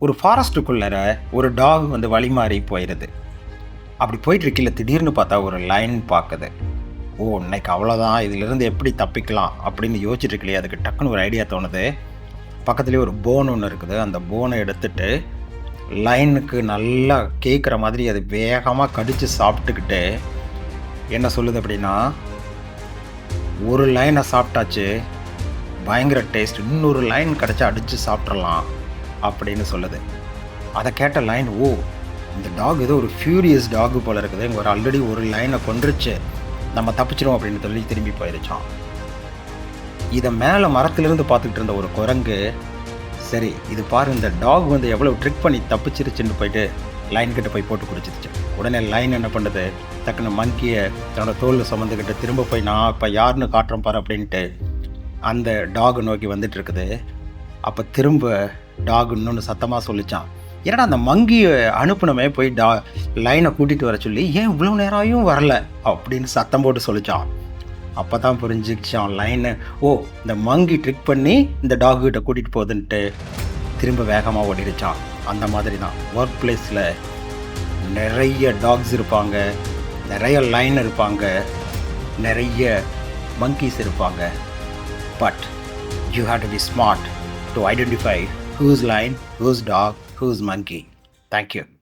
ஒரு ஃபாரஸ்ட்டுக்குள்ளர ஒரு டாக் வந்து வழி மாறி போயிருது. அப்படி போயிட்டு இருக்கையில திடீர்னு பார்த்தா ஒரு லைன் பாக்குது. ஓ! இன்னைக்கு அவ்வளோதான். இதிலிருந்து எப்படி தப்பிக்கலாம் அப்படின்னு யோசிச்சுட்டு இருக்கையிலே அதுக்கு டக்குன்னு ஒரு ஐடியா தோணுது. பக்கத்திலேயே ஒரு போன் ஒண்ணு இருக்குது. அந்த போன எடுத்துட்டு லைனுக்கு நல்லா கேட்குற மாதிரி அது வேகமா கடிச்சு சாப்பிட்டுக்கிட்டு என்ன சொல்லுது அப்படின்னா, "ஒரு லைன சாப்பிட்டாச்சு. பயங்கர டேஸ்ட். இன்னொரு லைன் கிடைச்சா அடிச்சு சாப்பிட்றலாம்." அப்படின்னு சொல்லுது. அத கேட்ட லைன், ஓ! இந்த டாக் ஏதோ ஒரு ஃபியூரியஸ் டாக் போல இருக்குது. இங்க ஒரு ஆல்ரெடி ஒரு லைன கொன்றுச்சு. நம்ம தப்பிச்சிருவோம் அப்படின்னு சொல்லி திரும்பி போயிருச்சாம். இத மேல மரத்திலிருந்து பார்த்துக்கிட்டு இருந்த ஒரு குரங்கு, சரி இது பாரு இந்த டாக் வந்து எவ்வளவு ட்ரிக் பண்ணி தப்பிச்சிருச்சுன்னு போயிட்டு லைன் கிட்ட போய் போட்டு குடிச்சிருச்சு. உடனே லைன் என்ன பண்ணுது, டக்குனு மங்கிய தன்னோட தோள்ல சுமந்துக்கிட்டு திரும்ப போய் நான் இப்ப யாருன்னு காட்டுறேன் பாரு அப்படின்ட்டு அந்த டாக் நோக்கி வந்துட்டு இருக்குது. அப்ப திரும்ப டாக் இன்னொன்னு சத்தமா சொல்லிச்சான். என்னடா அந்த மங்கிய அனுப்புனமே போய் லைனை கூட்டிட்டு வர சொல்லி ஏன் இவ்வளோ நேரம் ஆயும் வரல அப்படின்னு சத்தம் போட்டு சொல்லிச்சான். அப்பதான் புரிஞ்சுக்கிச்சான் லைனு, ஓ இந்த மங்கி ட்ரிக் பண்ணி இந்த டாக் கிட்ட கூட்டிட்டு போகுதுன்ட்டு திரும்ப வேகமாக ஓடிடுச்சான். அந்த மாதிரி தான் ஒர்க் பிளேஸில் நிறைய டாக்ஸ் இருப்பாங்க, நிறைய லைன் இருப்பாங்க, நிறைய monkeys இருப்பாங்க. But you have to be smart to identify who's lion, who's dog, who's monkey. Thank you.